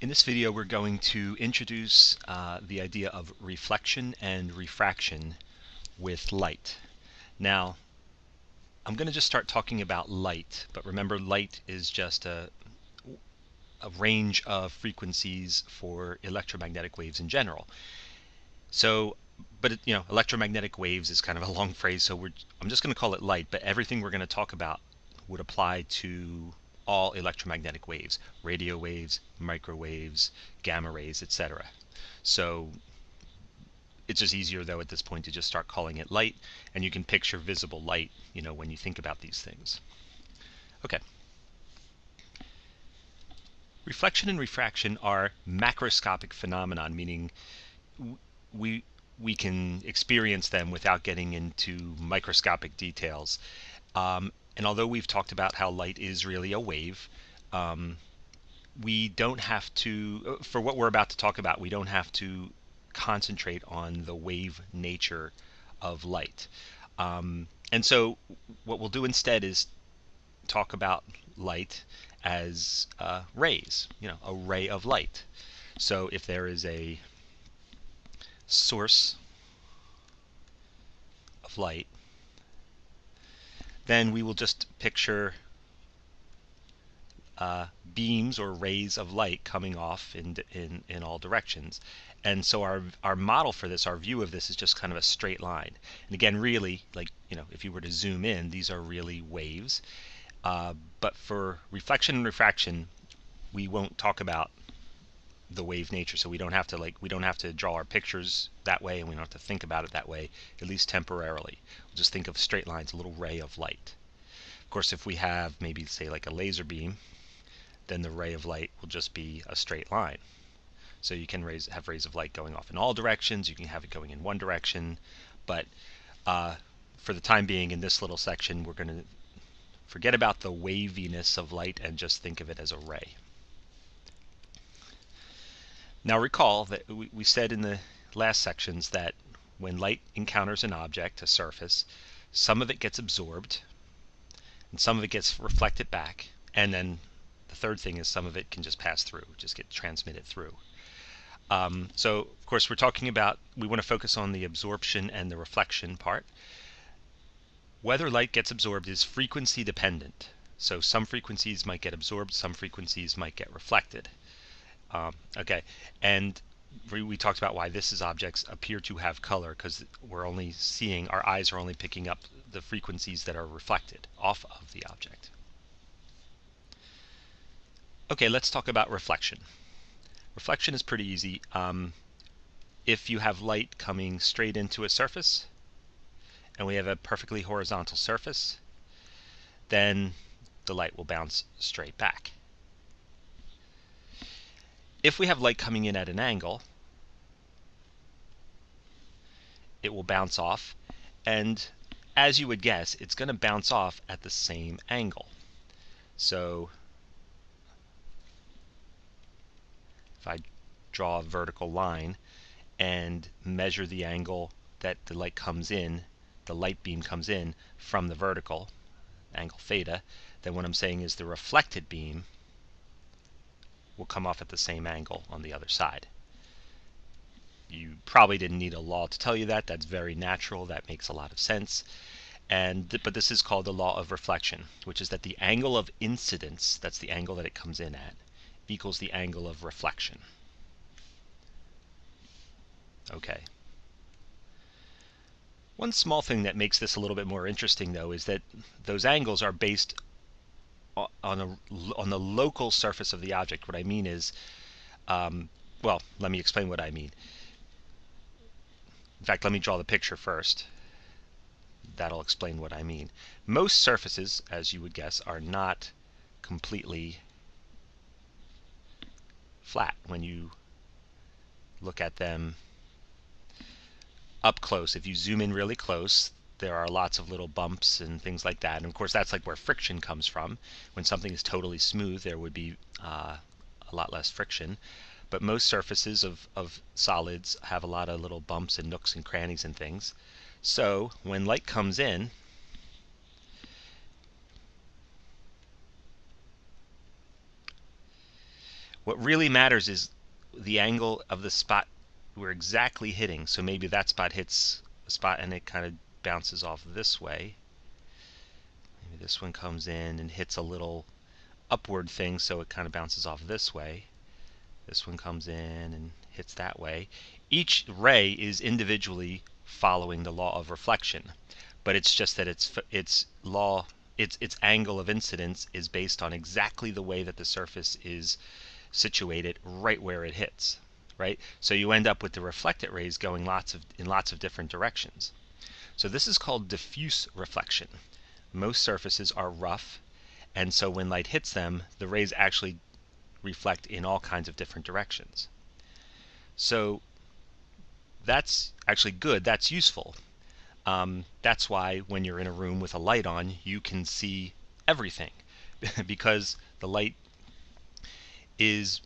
In this video, we're going to introduce the idea of reflection and refraction with light. Now, I'm going to just start talking about light, but remember, light is just a range of frequencies for electromagnetic waves in general. So, but electromagnetic waves is kind of a long phrase, so I'm just going to call it light, but everything we're going to talk about would apply to all electromagnetic waves: radio waves, microwaves, gamma rays, etc. So it's just easier, though, at this point to just start calling it light, and you can picture visible light, when you think about these things. Okay. Reflection and refraction are macroscopic phenomenon, meaning we can experience them without getting into microscopic details. And although we've talked about how light is really a wave, we don't have to, for what we're about to talk about, we don't have to concentrate on the wave nature of light. And so what we'll do instead is talk about light as rays, a ray of light. So if there is a source of light, then we will just picture beams or rays of light coming off in all directions. And so our model for this, our view of this, is just kind of a straight line. And again, really, if you were to zoom in, these are really waves. But for reflection and refraction, we won't talk about the wave nature, so we don't have to draw our pictures that way, and we don't have to think about it that way, at least temporarily. We'll just think of straight lines, a little ray of light. Of course, if we have maybe, say, like a laser beam, then the ray of light will just be a straight line. So you can have rays of light going off in all directions, you can have it going in one direction, but for the time being, in this little section, we're going to forget about the waviness of light and just think of it as a ray. Now recall that we said in the last sections that when light encounters an object, a surface, some of it gets absorbed, and some of it gets reflected back, and then the third thing is some of it can just pass through, just get transmitted through. So, of course, we want to focus on the absorption and the reflection part. Whether light gets absorbed is frequency dependent. So some frequencies might get absorbed, some frequencies might get reflected. Okay, and we talked about why objects appear to have color, because our eyes are only picking up the frequencies that are reflected off of the object. Okay, let's talk about reflection. Reflection is pretty easy. If you have light coming straight into a surface, and we have a perfectly horizontal surface, then the light will bounce straight back. If we have light coming in at an angle, it will bounce off, and as you would guess, it's going to bounce off at the same angle. So if I draw a vertical line and measure the angle that the light beam comes in from the vertical, angle theta, then what I'm saying is the reflected beam will come off at the same angle on the other side. You probably didn't need a law to tell you that. That's very natural. That makes a lot of sense. But this is called the law of reflection, which is that the angle of incidence, that's the angle that it comes in at, equals the angle of reflection. Okay. One small thing that makes this a little bit more interesting, though, is that those angles are based on the local surface of the object. What I mean is, well, let me explain what I mean. In fact, let me draw the picture first. That'll explain what I mean. Most surfaces, as you would guess, are not completely flat when you look at them up close. If you zoom in really close, there are lots of little bumps and things like that. And of course, that's like where friction comes from. When something is totally smooth, there would be a lot less friction. But most surfaces of solids have a lot of little bumps and nooks and crannies and things. So when light comes in, What really matters is the angle of the spot we're exactly hitting. So maybe that spot hits a spot and it kind of bounces off this way. Maybe this one comes in and hits a little upward thing, so it kind of bounces off this way. This one comes in and hits that way. Each ray is individually following the law of reflection, but it's just that its angle of incidence is based on exactly the way that the surface is situated right where it hits, right? So you end up with the reflected rays going in lots of different directions. So this is called diffuse reflection. Most surfaces are rough, and so when light hits them, the rays actually reflect in all kinds of different directions. So that's actually good, that's useful. That's why when you're in a room with a light on, you can see everything because the light is,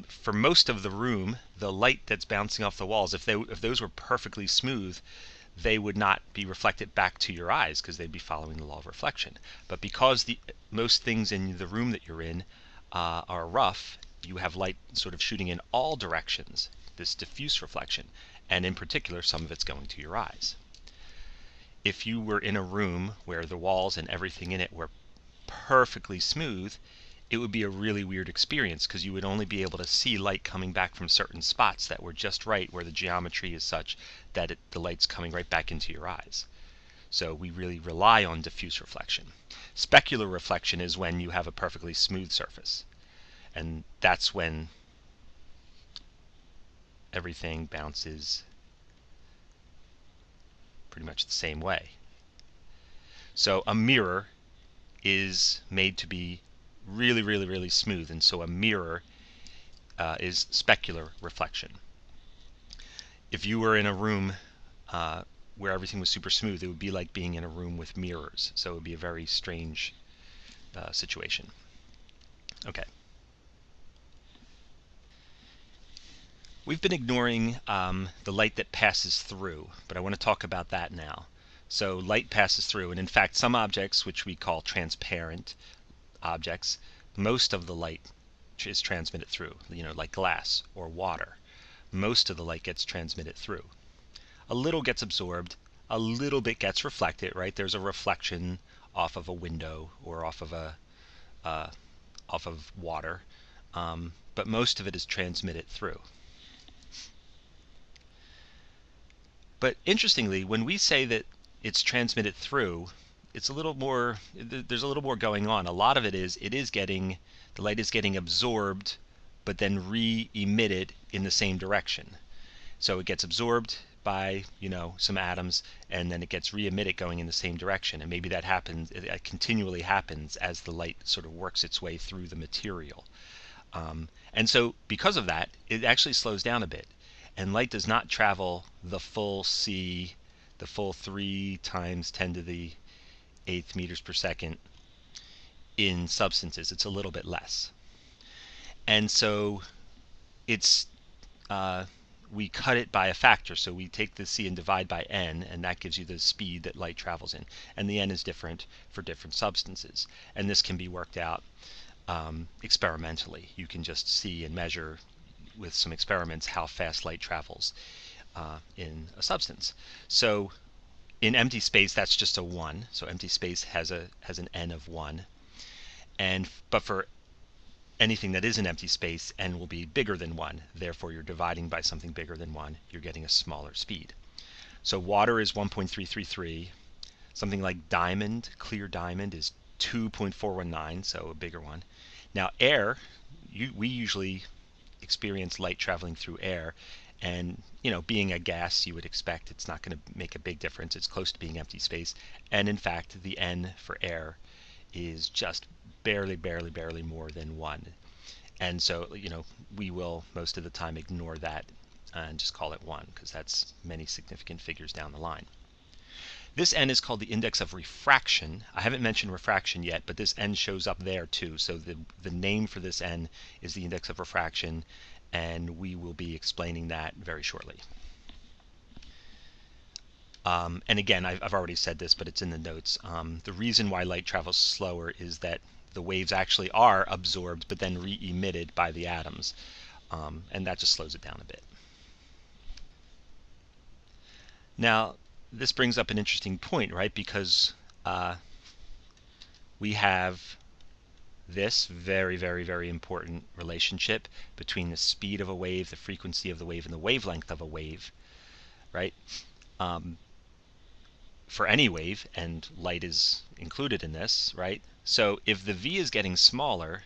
for most of the room, the light that's bouncing off the walls, if those were perfectly smooth, they would not be reflected back to your eyes because they'd be following the law of reflection. But because most things in the room that you're in are rough, you have light sort of shooting in all directions, this diffuse reflection, and in particular, some of it's going to your eyes. If you were in a room where the walls and everything in it were perfectly smooth, it would be a really weird experience because you would only be able to see light coming back from certain spots that were just right where the geometry is such that the light's coming right back into your eyes. So we really rely on diffuse reflection. Specular reflection is when you have a perfectly smooth surface, and that's when everything bounces pretty much the same way. So a mirror is made to be really, really, really smooth, and so a mirror is specular reflection. If you were in a room where everything was super smooth, it would be like being in a room with mirrors. So it would be a very strange situation. Okay. We've been ignoring the light that passes through, but I want to talk about that now. So light passes through, and in fact, some objects, which we call transparent objects, most of the light is transmitted through, like glass or water. Most of the light gets transmitted through. A little gets absorbed, a little bit gets reflected, right? There's a reflection off of a window or off of water, but most of it is transmitted through. But interestingly, when we say that it's transmitted through, it's a little more, there's a little more going on. A lot of it is, the light is getting absorbed, but then re-emitted in the same direction. So it gets absorbed by, some atoms, and then it gets re-emitted going in the same direction. And maybe that happens, it continually happens as the light sort of works its way through the material. And so because of that, it actually slows down a bit. And light does not travel the full 3 times 10 to the 8th meters per second in substances. It's a little bit less. And so we cut it by a factor. So we take the c and divide by n, and that gives you the speed that light travels in. And the n is different for different substances. And this can be worked out experimentally. You can just see and measure with some experiments how fast light travels in a substance. So in empty space, that's just a 1. So empty space has an n of 1. But for anything that is an empty space, n will be bigger than 1. Therefore, you're dividing by something bigger than 1. You're getting a smaller speed. So water is 1.333. Something like clear diamond, is 2.419, so a bigger one. Now air, we usually experience light traveling through air, and being a gas, you would expect it's not going to make a big difference. It's close to being empty space, and in fact the n for air is just barely more than 1. And so we will most of the time ignore that and just call it 1 because that's many significant figures down the line. This n is called the index of refraction. I haven't mentioned refraction yet, but this n shows up there too. So the name for this n is the index of refraction, and we will be explaining that very shortly. And again, I've already said this, but it's in the notes. The reason why light travels slower is that the waves actually are absorbed but then re-emitted by the atoms, and that just slows it down a bit. Now, this brings up an interesting point, right? Because we have this very, very, very important relationship between the speed of a wave, the frequency of the wave, and the wavelength of a wave, right? For any wave, and light is included in this, right? So if the v is getting smaller,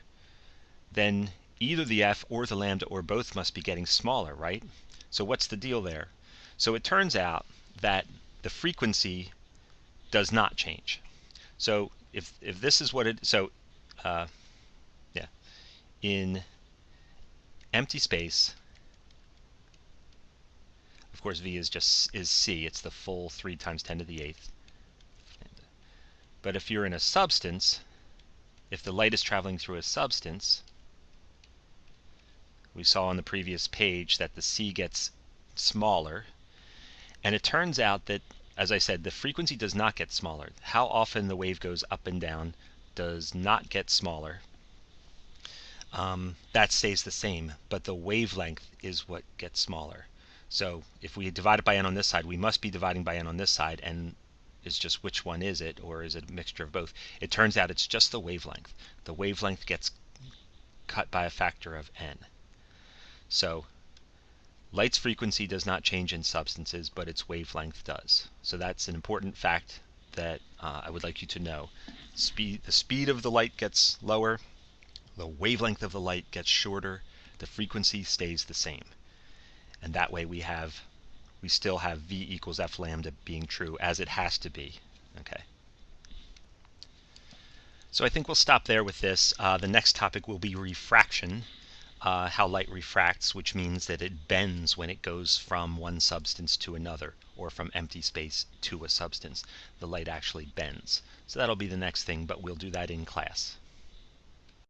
then either the f or the lambda or both must be getting smaller, right? So what's the deal there? So it turns out that the frequency does not change. So if this is what it, so yeah, in empty space, of course v is c, it's the full 3 times 10 to the 8th. But if you're in a substance, if the light is traveling through a substance, we saw on the previous page that the c gets smaller, and it turns out that, as I said, the frequency does not get smaller. How often the wave goes up and down does not get smaller. That stays the same, but the wavelength is what gets smaller. So if we divide it by n on this side, we must be dividing by n on this side, and it's just which one is it, or is it a mixture of both? It turns out it's just the wavelength. The wavelength gets cut by a factor of n. So light's frequency does not change in substances, but its wavelength does. So that's an important fact that I would like you to know. The speed of the light gets lower, the wavelength of the light gets shorter, the frequency stays the same. And that way we still have v equals f lambda being true as it has to be. Okay. So I think we'll stop there with this. The next topic will be refraction, how light refracts, which means that it bends when it goes from one substance to another, or from empty space to a substance. The light actually bends. So that'll be the next thing, but we'll do that in class.